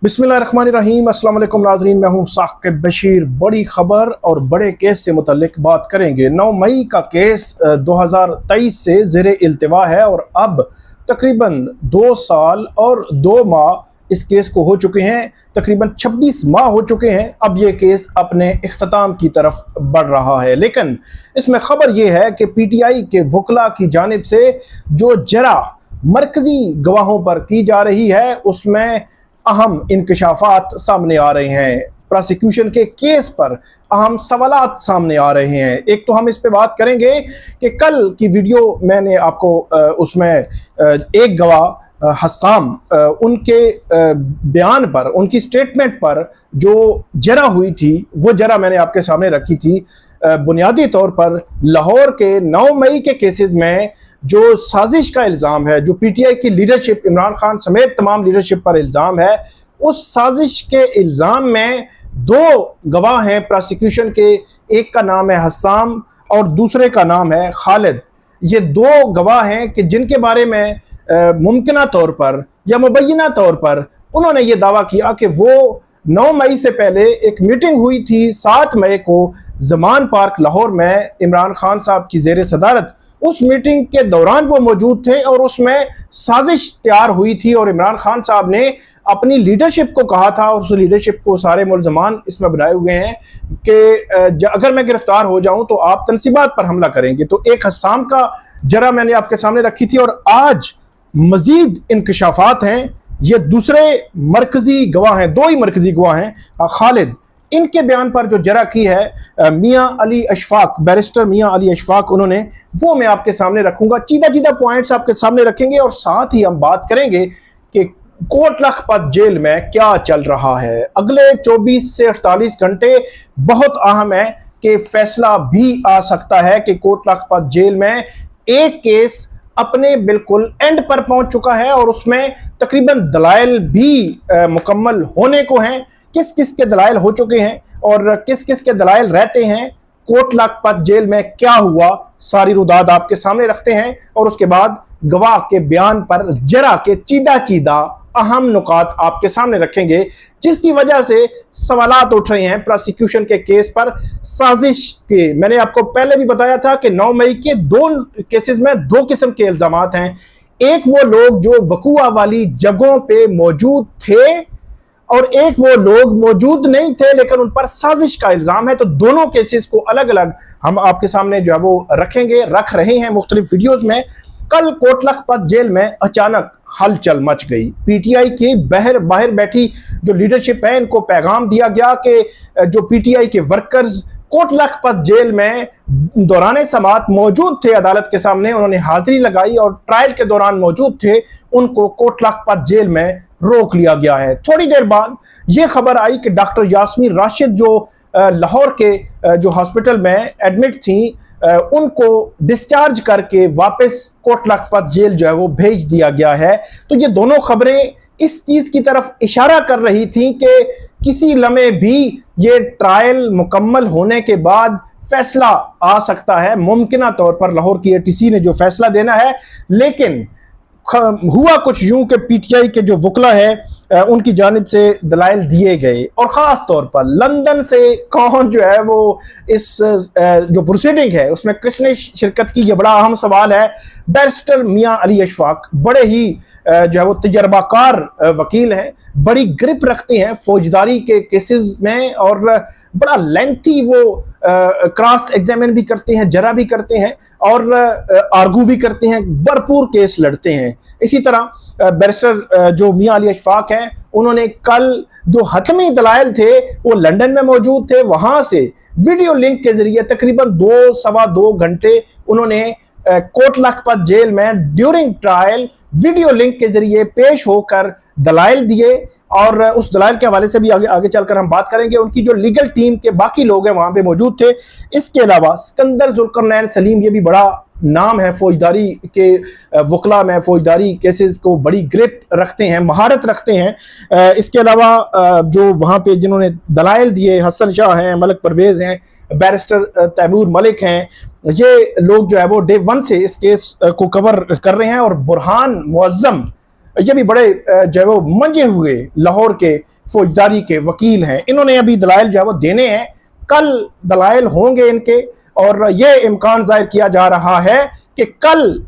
बिस्मिल्लाहिर्रहमानिर्रहीम। अस्सलाम वालेकुम नाज़रीन, मैं हूँ साकिब बशीर। बड़ी खबर और बड़े केस से मुतल्लिक बात करेंगे। 9 मई का केस 2023 से ज़ेरे इल्तिवा है और अब तकरीबन 2 साल और 2 माह इस केस को हो चुके हैं। तकरीबन 26 माह हो चुके हैं। अब ये केस अपने इख्तिताम की तरफ बढ़ रहा है, लेकिन इसमें ख़बर यह है कि PTI के वकला की जानिब से जो जरा मरकज़ी गवाहों पर की जा रही है उसमें अहम इंकशाफात सामने आ रहे हैं। प्रोसिक्यूशन के केस पर अहम सवालात सामने आ रहे हैं। एक तो हम इस पे बात करेंगे कि कल की वीडियो मैंने आपको उसमें एक गवाह हस्साम उनके बयान पर, उनकी स्टेटमेंट पर जो जरा हुई थी वो जरा मैंने आपके सामने रखी थी। बुनियादी तौर पर लाहौर के 9 मई के केसेस में जो साजिश का इल्ज़ाम है, जो PTI की लीडरशिप, इमरान खान समेत तमाम लीडरशिप पर इल्ज़ाम है, उस साजिश के इल्ज़ाम में 2 गवाह हैं प्रोसिक्यूशन के। एक का नाम है हस्साम और दूसरे का नाम है खालिद। ये 2 गवाह हैं कि जिनके बारे में मुमकिना तौर पर या मुबैना तौर पर उन्होंने ये दावा किया कि वो 9 मई से पहले एक मीटिंग हुई थी 7 मई को ज़मान पार्क लाहौर में इमरान खान साहब की ज़ेर सदारत। उस मीटिंग के दौरान वो मौजूद थे और उसमें साजिश तैयार हुई थी और इमरान खान साहब ने अपनी लीडरशिप को कहा था, और उस लीडरशिप को सारे मुल्ज़मान इसमें बनाए हुए हैं कि अगर मैं गिरफ्तार हो जाऊं तो आप तनसीबात पर हमला करेंगे। तो एक हस्साम का जरा मैंने आपके सामने रखी थी और आज मजीद इंकशाफात हैं। ये दूसरे मरकजी गवाह हैं, 2 ही मरकजी गवाह हैं, खालिद। इनके बयान पर जो जरा की है मियां अली अशफाक, बैरिस्टर मियां अली अशफाक, उन्होंने, वो मैं आपके सामने रखूंगा। चीदा पॉइंट्स आपके सामने रखेंगे और साथ ही हम बात करेंगे कि कोट लखपत जेल में क्या चल रहा है। अगले 24 से 48 घंटे बहुत अहम है कि फैसला भी आ सकता है कि कोट लखपत जेल में एक केस अपने बिल्कुल एंड पर पहुंच चुका है और उसमें तकरीबन दलाइल भी मुकम्मल होने को हैं। किस किस के दलाइल हो चुके हैं और किस किस के दलाइल रहते हैं, कोट लखपत जेल में क्या हुआ, सारी रुदाद आपके सामने रखते हैं और उसके बाद गवाह के बयान पर जरा के चीदा अहम नुकात आपके सामने रखेंगे, जिसकी वजह से सवालात उठ रहे हैं प्रोसिक्यूशन के केस पर साजिश के। मैंने आपको पहले भी बताया था कि 9 मई के 2 केसेस में 2 किस्म के इल्जामात हैं। एक वो लोग जो वकूआ वाली जगहों पे मौजूद थे और एक वो लोग मौजूद नहीं थे लेकिन उन पर साजिश का इल्जाम है। तो दोनों केसेस को अलग अलग हम आपके सामने जो है वो रखेंगे, रख रहे हैं मुख्तलिफ वीडियोस में। कल कोट लखपत जेल में अचानक हलचल मच गई। PTI की बाहर बैठी जो लीडरशिप है, इनको पैगाम दिया गया कि जो PTI के वर्कर्स कोट लखपत जेल में दौरान समात मौजूद थे अदालत के सामने, उन्होंने हाजिरी लगाई और ट्रायल के दौरान मौजूद थे, उनको कोट लखपत जेल में रोक लिया गया है। थोड़ी देर बाद यह खबर आई कि डॉक्टर यास्मीन राशिद जो लाहौर के जो हॉस्पिटल में एडमिट थी, उनको डिस्चार्ज करके वापस कोट लखपत जेल जो है वो भेज दिया गया है। तो ये दोनों खबरें इस चीज की तरफ इशारा कर रही थी कि किसी लम्हे भी ये ट्रायल मुकम्मल होने के बाद फैसला आ सकता है। मुमकिना तौर पर लाहौर की ATC ने जो फैसला देना है, लेकिन हुआ कुछ यूं कि PTI के जो वकला है उनकी जानिब से दलाइल दिए गए और ख़ास तौर पर लंदन से कौन जो है वो इस जो प्रोसीडिंग है उसमें किसने शिरकत की, ये बड़ा अहम सवाल है। बैरिस्टर मियां अली अशफाक बड़े ही जो है वो तजर्बाकार वकील हैं, बड़ी ग्रिप रखते हैं फौजदारी के केसेस में और बड़ा लेंथी वो क्रॉस एग्जामिन भी करते हैं, जरा भी करते हैं और आर्गू भी करते हैं, भरपूर केस लड़ते हैं। इसी तरह बैरिस्टर जो मियां अली अशफाक हैं, उन्होंने कल जो हतमी दलाइल थे वो लंदन में मौजूद थे, वहां से वीडियो लिंक के जरिए तकरीबन 2-2.25 घंटे उन्होंने कोट लखपत जेल में ड्यूरिंग ट्रायल वीडियो लिंक के जरिए पेश होकर दलाइल दिए और उस दलाइल के हवाले से भी आगे चलकर हम बात करेंगे। उनकी जो लीगल टीम के बाकी लोग हैं वहां पे मौजूद थे। इसके अलावा सिकंदर जुल्करनैन सलीम, ये भी बड़ा नाम है फौजदारी के वकला में, फौजदारी केसेस को बड़ी ग्रिप रखते हैं, महारत रखते हैं। इसके अलावा जो वहाँ पे जिन्होंने दलाइल दिए, हसन शाह हैं, मलक परवेज़ हैं, बैरिस्टर तैमूर मलिक हैं, ये लोग जो है वो डे 1 से इस केस को कवर कर रहे हैं और बुरहान मुअज्जम ये भी बड़े जो है वो मंजे हुए लाहौर के फौजदारी के वकील हैं। इन्होंने अभी दलाइल जो है वो देने हैं, कल दलाइल होंगे इनके, और ये इम्कान जाहिर किया जा रहा है कि कल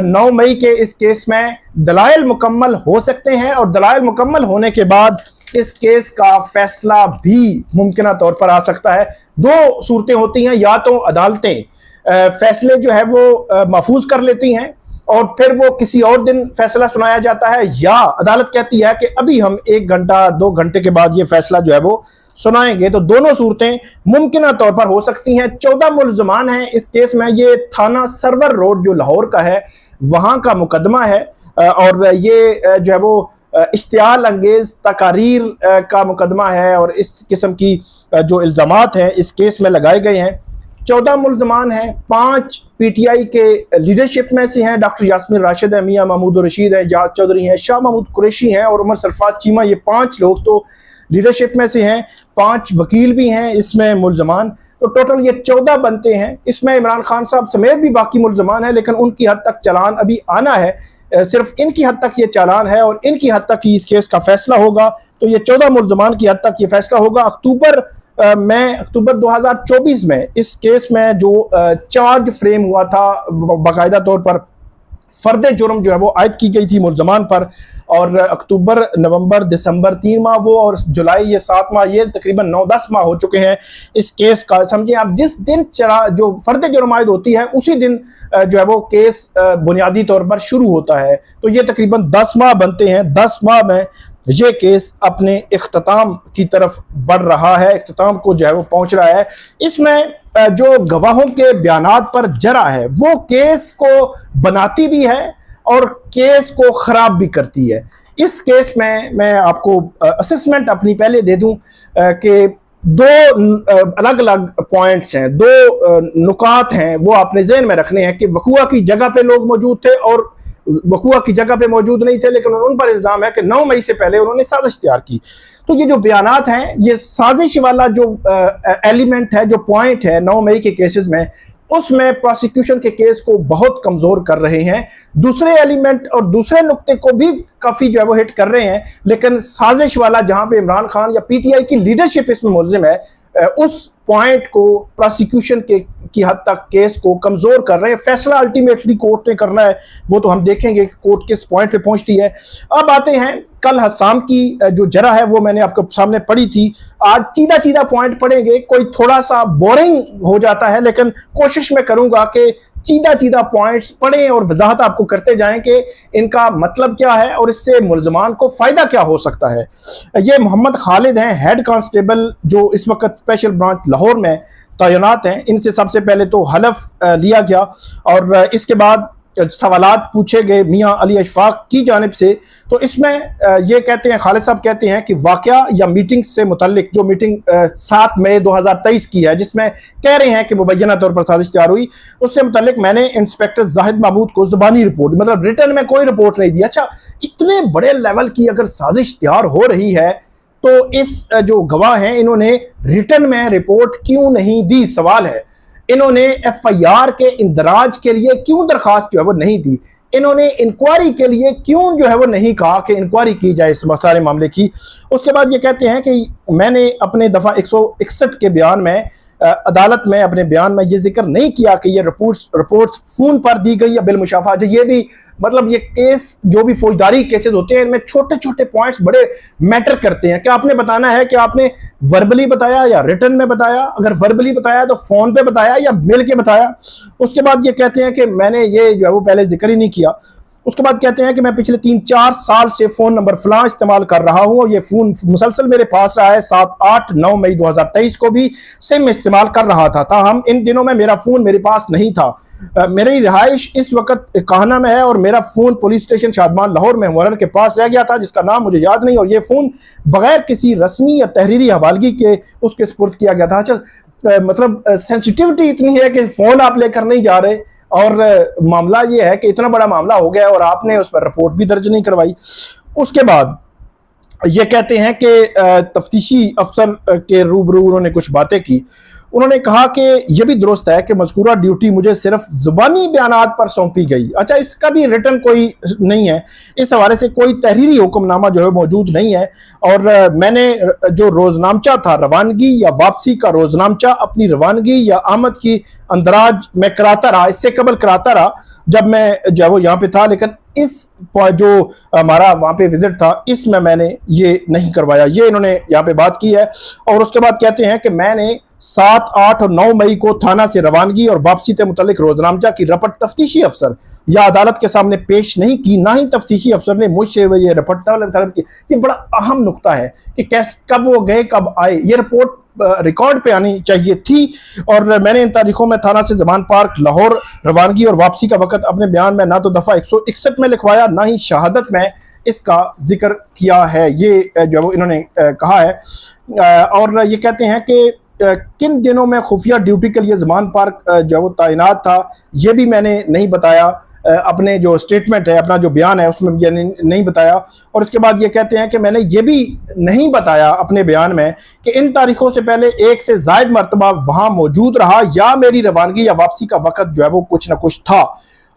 9 मई के इस केस में दलाइल मुकम्मल हो सकते हैं, और दलाइल मुकम्मल होने के बाद इस केस का फैसला भी मुमकिन तौर पर आ सकता है। दो सूरतें होती हैं, या तो अदालतें फैसले जो है वो महफूज कर लेती हैं और फिर वो किसी और दिन फैसला सुनाया जाता है, या अदालत कहती है कि अभी हम 1 घंटा 2 घंटे के बाद ये फैसला जो है वो सुनाएंगे। तो दोनों सूरतें मुमकिन तौर पर हो सकती हैं। 14 मुल्जमान हैं इस केस में। ये थाना सरवर रोड जो लाहौर का है वहां का मुकदमा है, और ये जो है वो इश्तियाल अंगेज तकारीर का मुकदमा है, और इस किस्म की जो इल्जामात हैं इस केस में लगाए गए हैं। 14 मुल्जमान हैं, 5 पीटीआई के लीडरशिप में से हैं। डॉक्टर यास्मीन राशिद है, मियां महमूद रशीद है, जाज चौधरी हैं, शाह महमूद कुरैशी हैं और उमर सरफराज चीमा। ये 5 लोग तो लीडरशिप में से हैं, 5 वकील भी हैं इसमें मुल्जमान। तो टोटल ये 14 बनते हैं। इसमें इमरान खान साहब समेत भी बाकी मुल्जमान हैं, लेकिन उनकी हद तक चालान अभी आना है। सिर्फ इनकी हद तक ये चालान है और इनकी हद तक ही इस केस का फैसला होगा। तो ये 14 मुल्जमान की हद तक ये फैसला होगा। अक्टूबर 2024 में इस केस में जो चार्ज फ्रेम हुआ था, बाकायदा तौर पर फर्द जुर्म जो है वो आयद की गई थी मुल्जमान पर, और अक्टूबर, नवंबर, दिसंबर 3 माह वो, और जुलाई ये 7 माह, ये तकरीबन 9-10 माह हो चुके हैं इस केस का। समझिए आप, जिस दिन जो फर्द जुर्म आयद होती है उसी दिन जो है वो केस बुनियादी तौर पर शुरू होता है। तो ये तकरीबन 10 माह बनते हैं। 10 माह में ये केस अपने इख्तिताम की तरफ बढ़ रहा है, इख्तिताम को जो है वो पहुंच रहा है। इसमें जो गवाहों के बयानात पर जरा है वो केस को बनाती भी है और केस को खराब भी करती है। इस केस में मैं आपको असेसमेंट अपनी पहले दे दूं कि 2 अलग अलग पॉइंट्स हैं, 2 नुकात हैं, वो आपने ज़हन में रखने हैं कि वक़ुआ की जगह पे लोग मौजूद थे और वक़ुआ की जगह पे मौजूद नहीं थे, लेकिन उन पर इल्ज़ाम है कि 9 मई से पहले उन्होंने साजिश तैयार की। तो ये जो बयानात हैं, ये साजिश वाला जो एलिमेंट है, जो पॉइंट है 9 मई के केसेस में, उसमें प्रोसिक्यूशन के केस को बहुत कमज़ोर कर रहे हैं। दूसरे एलिमेंट और दूसरे नुक्ते को भी काफ़ी जो है वो हिट कर रहे हैं, लेकिन साजिश वाला जहां पे इमरान खान या पीटीआई की लीडरशिप इसमें मुल्जिम है, उस पॉइंट को प्रोसिक्यूशन की हद तक केस को कमज़ोर कर रहे हैं। फैसला अल्टीमेटली कोर्ट ने करना है, वो तो हम देखेंगे कि कोर्ट किस पॉइंट पे पहुंचती है। अब आते हैं कल हसाम की जो जरा है वो मैंने आपको सामने पढ़ी थी। आज सीधा सीधा पॉइंट पढ़ेंगे, कोई थोड़ा सा बोरिंग हो जाता है, लेकिन कोशिश मैं करूंगा कि सीधा पॉइंट्स पढ़ें और वजाहत आपको करते जाएं कि इनका मतलब क्या है और इससे मुल्जमान को फ़ायदा क्या हो सकता है। ये मोहम्मद खालिद हैं, हेड कांस्टेबल, जो इस वक्त स्पेशल ब्रांच लाहौर में तैनात हैं। इनसे सबसे पहले तो हलफ लिया गया और इसके बाद सवालात पूछे गए मियां अली अशफाक की जानिब से। तो इसमें ये कहते हैं, खालिद साहब कहते हैं कि वाकया या मीटिंग से मुतल्लिक, जो मीटिंग 7 मई 2023 की है, जिसमें कह रहे हैं कि मुबैना तौर पर साजिश तैयार हुई, उससे मुतल्लिक मैंने इंस्पेक्टर जाहिद महमूद को ज़ुबानी रिपोर्ट, मतलब रिटर्न में कोई रिपोर्ट नहीं दी। अच्छा, इतने बड़े लेवल की अगर साजिश तैयार हो रही है तो इस जो गवाह हैं इन्होंने रिटर्न में रिपोर्ट क्यों नहीं दी? सवाल है। इन्होंने एफआईआर के इंदराज के लिए क्यों दरखास्त जो है वो नहीं दी? इन्होंने इंक्वायरी के लिए क्यों जो है वो नहीं कहा कि इंक्वायरी की जाए इस सारे मामले की? उसके बाद ये कहते हैं कि मैंने अपने दफ़ा 161 के बयान में अदालत में अपने बयान में ये जिक्र नहीं किया कि ये रिपोर्ट्स फ़ोन पर दी गई या बिलमुशाफा। ये भी मतलब ये केस जो भी फौजदारी केसेस होते हैं इनमें छोटे छोटे पॉइंट्स बड़े मैटर करते हैं। क्या आपने बताना है कि आपने वर्बली बताया या रिटर्न में बताया? अगर वर्बली बताया तो फ़ोन पे बताया या मिल के बताया? उसके बाद ये कहते हैं कि मैंने ये जो है वो पहले जिक्र ही नहीं किया। उसके बाद कहते हैं कि मैं पिछले 3-4 साल से फ़ोन नंबर फलां इस्तेमाल कर रहा हूं और ये फ़ोन मुसलसल मेरे पास रहा है। 7, 8, 9 मई 2023 को भी सिम इस्तेमाल कर रहा था। ताहम इन दिनों में मेरा फ़ोन मेरे पास नहीं था। मेरी रिहाइश इस वक्त काहना में है और मेरा phone police station Shadman Lahore में मुहर्रर के पास रह गया था, जिसका नाम मुझे याद नहीं, और ये फ़ोन बगैर किसी रस्मी या तहरीरी हवालगी के उसके सुपुर्द किया गया था। अच्छा, मतलब सेंसिटिविटी इतनी है कि फ़ोन आप लेकर नहीं जा रहे, और मामला ये है कि इतना बड़ा मामला हो गया और आपने उस पर रिपोर्ट भी दर्ज नहीं करवाई। उसके बाद ये कहते हैं कि तफ्तीशी अफसर के रूबरू उन्होंने कुछ बातें की। उन्होंने कहा कि यह भी दुरुस्त है कि मज़कूरा ड्यूटी मुझे सिर्फ ज़ुबानी बयानात पर सौंपी गई। अच्छा, इसका भी रिटर्न कोई नहीं है, इस हवाले से कोई तहरीरी हुक्मनामा जो है मौजूद नहीं है। और मैंने जो रोजनामचा था, रवानगी या वापसी का रोजनामचा, अपनी रवानगी या आमद की अंदराज मैं कराता रहा, इससे कबल कराता रहा जब मैं जो है वो यहाँ पे था, लेकिन इस जो हमारा वहाँ पे विजिट था इसमें मैंने ये नहीं करवाया। ये इन्होंने यहाँ पे बात की है। और उसके बाद कहते हैं कि मैंने 7, 8 और 9 मई को थाना से रवानगी और वापसी से मुतल्लिक रोजनामचा की रपट तफ्तीशी अफसर या अदालत के सामने पेश नहीं की, ना ही तफ्तीशी अफसर ने मुझसे ये रपट तलब की। ये बड़ा अहम नुकता है कि कैसे, कब वो गए, कब आए, ये रिपोर्ट रिकॉर्ड पे आनी चाहिए थी। और मैंने इन तारीखों में थाना से जमान पार्क लाहौर रवानगी और वापसी का वक्त अपने बयान में ना तो दफ़ा 161 में लिखवाया, ना ही शहादत में इसका जिक्र किया है। ये जो इन्होंने कहा है। और ये कहते हैं कि किन दिनों में खुफिया ड्यूटी के लिए जमान पार्क जो वो तैनात था, ये भी मैंने नहीं बताया। अपने जो स्टेटमेंट है, अपना जो बयान है उसमें ये नहीं बताया। और इसके बाद ये कहते हैं कि मैंने ये भी नहीं बताया अपने बयान में कि इन तारीखों से पहले एक से ज़ायद मरतबा वहाँ मौजूद रहा या मेरी रवानगी या वापसी का वक़्त जो है वो कुछ ना कुछ था।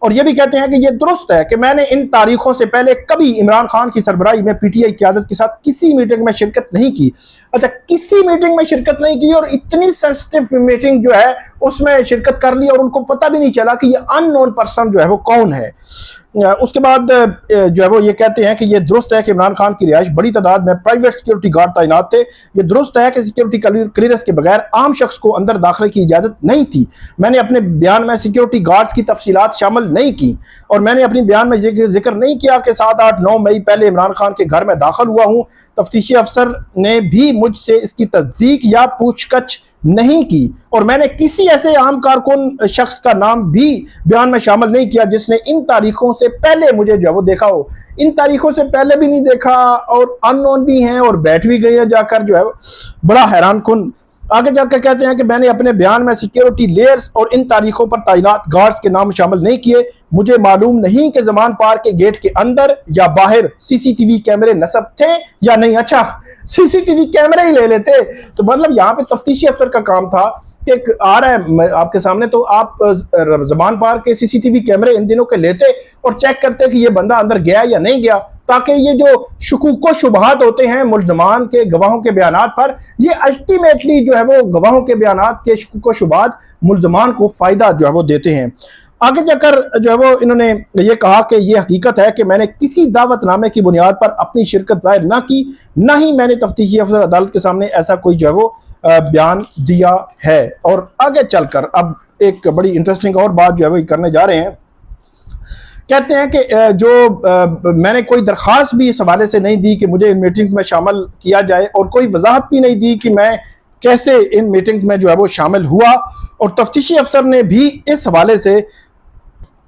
और ये भी कहते हैं कि ये दुरुस्त है कि मैंने इन तारीखों से पहले कभी इमरान खान की सरबराही में पीटीआई क़यादत के साथ किसी मीटिंग में शिरकत नहीं की। अच्छा, किसी मीटिंग में शिरकत नहीं की, और इतनी सेंसिटिव मीटिंग जो है उसमें शिरकत कर ली और उनको पता भी नहीं चला कि ये अननोन पर्सन जो है वो कौन है। उसके बाद जो है वो ये कहते हैं कि ये दुरुस्त है कि इमरान खान की रिहाइश बड़ी तादाद में प्राइवेट सिक्योरिटी गार्ड तैनात थे। ये दुरुस्त है कि सिक्योरिटी क्लियरेंस के बगैर आम शख्स को अंदर दाखिले की इजाज़त नहीं थी। मैंने अपने बयान में सिक्योरिटी गार्ड्स की तफसीलात शामिल नहीं की। और मैंने अपनी बयान में जिक्र नहीं किया कि 7, 8, 9 मई पहले इमरान खान के घर में दाखिल हुआ हूँ। तफ्तीशी अफसर ने भी मुझसे इसकी तस्दीक या पूछताछ नहीं की। और मैंने किसी ऐसे आम कारकुन शख्स का नाम भी बयान में शामिल नहीं किया जिसने इन तारीखों से पहले मुझे जो वो देखा हो। इन तारीखों से पहले भी नहीं देखा और अननोन भी हैं और बैठ भी गए हैं जाकर, जो है बड़ा हैरान कुन। आगे जाकर कहते हैं कि मैंने अपने बयान में सिक्योरिटी लेयर्स और इन तारीखों पर तैनात गार्ड्स के नाम शामिल नहीं किए। मुझे मालूम नहीं कि जमान पार्क के गेट के अंदर या बाहर सीसीटीवी कैमरे नस्ब थे या नहीं। अच्छा, सीसीटीवी कैमरे ही ले लेते तो मतलब यहाँ पे तफ्तीशी अफसर का काम था कि आ रहा है आपके सामने तो आप जमान पार्क के सीसीटीवी कैमरे इन दिनों के लेते और चेक करते कि ये बंदा अंदर गया या नहीं गया, ताकि ये जो शुकूक शुबहात होते हैं मुल्ज़मान के गवाहों के बयानात पर, ये अल्टीमेटली जो है वो गवाहों के बयानात के शुकूक शुबहात मुल्ज़मान को फ़ायदा जो है वो देते हैं। आगे जाकर जो है वो इन्होंने ये कहा कि ये हकीकत है कि मैंने किसी दावतनामे की बुनियाद पर अपनी शिरकत जाहिर ना की, ना ही मैंने तफ्तीशी अफसर अदालत के सामने ऐसा कोई जो है वो बयान दिया है। और आगे चलकर अब एक बड़ी इंटरेस्टिंग और बात जो है वो करने जा रहे हैं। कहते हैं कि जो मैंने कोई दरख्वास्त भी इस हवाले से नहीं दी कि मुझे इन मीटिंग्स में शामिल किया जाए, और कोई वजाहत भी नहीं दी कि मैं कैसे इन मीटिंग्स में जो है वो शामिल हुआ। और तफ्तीशी अफसर ने भी इस हवाले से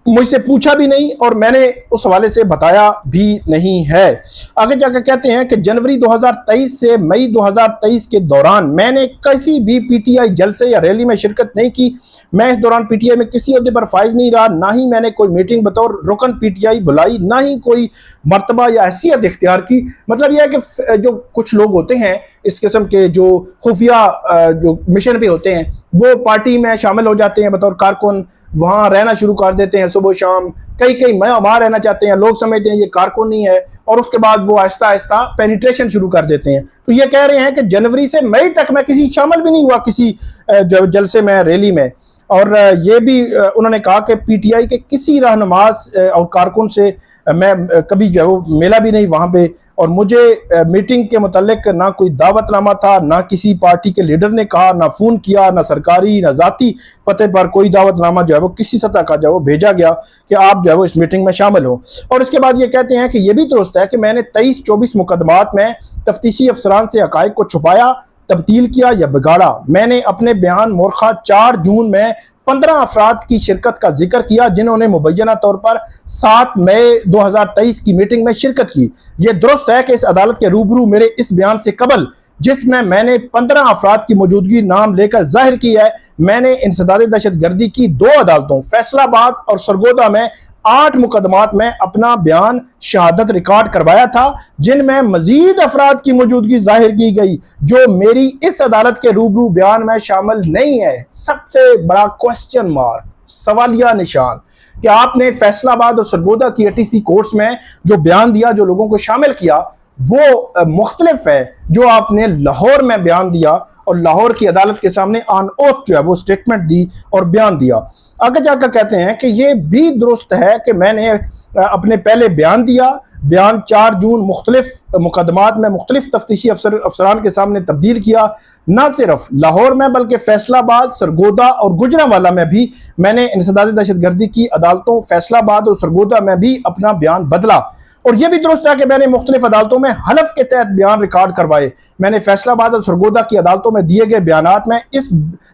मुझसे पूछा भी नहीं और मैंने उस हवाले से बताया भी नहीं है। आगे जाकर कहते हैं कि जनवरी 2023 से मई 2023 के दौरान मैंने किसी भी पीटीआई जलसे या रैली में शिरकत नहीं की। मैं इस दौरान पीटीआई में किसी अहदे पर फाइज नहीं रहा, ना ही मैंने कोई मीटिंग बतौर रुकन पीटीआई बुलाई, ना ही कोई मर्तबा या हैसियत इख्तियार की। मतलब यह है कि जो कुछ लोग होते हैं इस किस्म के जो खुफिया जो मिशन पे होते हैं, वो पार्टी में शामिल हो जाते हैं बतौर कारकुन, वहाँ रहना शुरू कर देते हैं सुबह शाम, कई वहाँ रहना चाहते हैं, लोग समझते हैं ये कारकुन नहीं है, और उसके बाद वो आहिस्ता आहिस्ता पेनिट्रेशन शुरू कर देते हैं। तो ये कह रहे हैं कि जनवरी से मई तक मैं किसी शामिल भी नहीं हुआ किसी जलसे में, रैली में। और ये भी उन्होंने कहा कि पीटीआई के किसी रहनुमाज और कारकुन से मैं कभी जो है वो मिला भी नहीं वहाँ पे, और मुझे मीटिंग के मुतालिक ना कोई दावतनामा था, ना किसी पार्टी के लीडर ने कहा, ना फ़ोन किया, ना सरकारी ना ज़ाती पते पर कोई दावतनामा जो है वो किसी सतह का जो है वो भेजा गया कि आप जो है वो इस मीटिंग में शामिल हो। और इसके बाद ये कहते हैं कि ये भी दुरुस्त है कि मैंने 23-24 मुकदमात में तफ्तीशी अफसरान से हक़ाइक़ को छुपाया, तब्दील किया या बिगाड़ा। मैंने अपने बयान मोरखा 4 जून में 15 अफराद की शिरकत का जिक्र किया जिन्होंने मुबैना तौर पर 7 मई 2023 की मीटिंग में शिरकत की। यह दुरुस्त है कि इस अदालत के रूबरू मेरे इस बयान से कबल, जिसमें मैंने 15 अफराद की मौजूदगी नाम लेकर जाहिर की है, मैंने इंसदाद दहशत गर्दी की 2 अदालतों फैसलाबाद और सरगोदा में 8 मुकदमात में अपना बयान शहादत रिकॉर्ड करवाया था, जिनमें मजीद अफराद की मौजूदगी जाहिर की गई जो मेरी इस अदालत के रूबरू बयान में शामिल नहीं है। सबसे बड़ा क्वेश्चन मार्क, सवालिया निशान, कि आपने फैसलाबाद और सरगोदा की ATC कोर्ट्स में जो बयान दिया, जो लोगों को शामिल किया, वो मुख्तलिफ है जो आपने लाहौर में बयान दिया और लाहौर की अदालत के सामने ऑन ओथ जो है वो स्टेटमेंट दी और बयान दिया। आगे जाकर कहते हैं कि ये भी दुरुस्त है कि मैंने अपने पहले बयान दिया, बयान 4 जून मुख्तलिफ मुकदमात में मुख्तलिफ तफ्तीशी अफसरान के सामने तब्दील किया। ना सिर्फ लाहौर में बल्कि फैसलाबाद, सरगोदा और गुजरांवाला में भी मैंने इंसदाद दहशतगर्दी की अदालतों फैसलाबाद और सरगोदा में भी अपना बयान बदला। और यह भी दुरुस्त है कि मैंने मुख्तलिफ अदालतों में हलफ के तहत बयान रिकॉर्ड करवाए। मैंने फैसलाबाद और सरगोदा की अदालतों में दिए गए बयानात में इस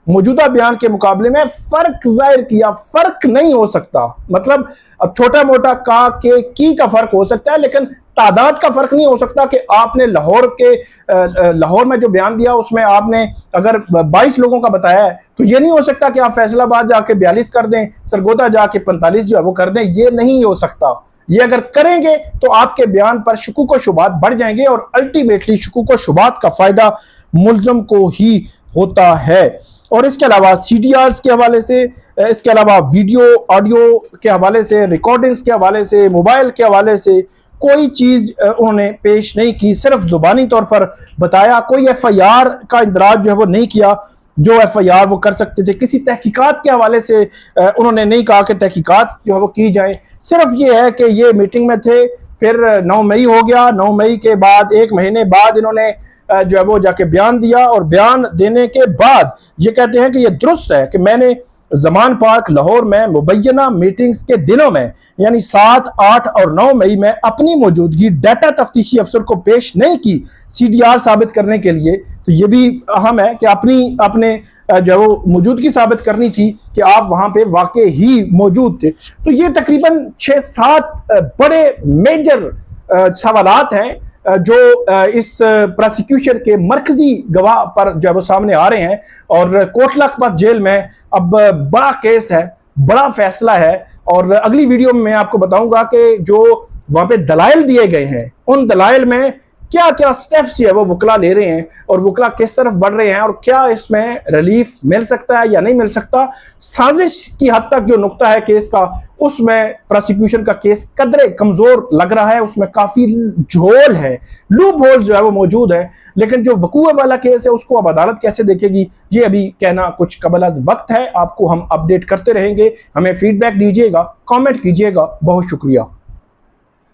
मौजूदा बयान के मुकाबले में फर्क जाहिर किया। फर्क नहीं हो सकता, मतलब छोटा मोटा का के की का फर्क हो सकता है, लेकिन तादाद का फर्क नहीं हो सकता कि आपने लाहौर में जो बयान दिया उसमें आपने अगर 22 लोगों का बताया है तो ये नहीं हो सकता कि आप फैसलाबाद जाके 42 कर दें, सरगोदा जाके 45 जो है वो कर दें। ये नहीं हो सकता। ये अगर करेंगे तो आपके बयान पर शुकूक व शुबात बढ़ जाएंगे और अल्टीमेटली शुकूक व शुबात का फायदा मुल्ज़म को ही होता है। और इसके अलावा CDRs के हवाले से, इसके अलावा वीडियो ऑडियो के हवाले से, रिकॉर्डिंग्स के हवाले से, मोबाइल के हवाले से कोई चीज़ उन्होंने पेश नहीं की, सिर्फ जुबानी तौर पर बताया। कोई FIR का इंदराज जो है वो नहीं किया जो FIR वो कर सकते थे। किसी तहकीकात के हवाले से उन्होंने नहीं कहा कि तहकीकात जो है वो की जाए। सिर्फ ये है कि ये मीटिंग में थे, फिर 9 मई हो गया, 9 मई के बाद 1 महीने बाद इन्होंने जो है वो जाके बयान दिया और बयान देने के बाद ये कहते हैं कि ये दुरुस्त है कि मैंने जमान पार्क लाहौर में मुबैना मीटिंग्स के दिनों में यानी 7, 8 और 9 मई में अपनी मौजूदगी डाटा तफ्तीशी अफसर को पेश नहीं की CDR साबित करने के लिए। तो ये भी अहम है कि अपने जो है वो मौजूदगी साबित करनी थी कि आप वहां पे वाकई ही मौजूद थे। तो ये तकरीबन 6-7 बड़े मेजर सवालात हैं जो इस प्रोसिक्यूशन के मरकजी गवाह पर जो है वो सामने आ रहे हैं। और कोटला लखपत जेल में अब बड़ा केस है, बड़ा फैसला है और अगली वीडियो में मैं आपको बताऊंगा कि जो वहां पे दलाइल दिए गए हैं उन दलाइल में क्या क्या स्टेप्स है वो वकला ले रहे हैं और वकला किस तरफ बढ़ रहे हैं और क्या इसमें रिलीफ मिल सकता है या नहीं मिल सकता। साजिश की हद तक जो नुक्ता है केस का, उसमें प्रोसिक्यूशन का केस कदरे कमजोर लग रहा है, उसमें काफी झोल है, लूप होल जो है वो मौजूद है। लेकिन जो वकूए वाला केस है उसको अब अदालत कैसे देखेगी ये अभी कहना कुछ कबल वक्त है। आपको हम अपडेट करते रहेंगे, हमें फीडबैक दीजिएगा, कॉमेंट कीजिएगा। बहुत शुक्रिया।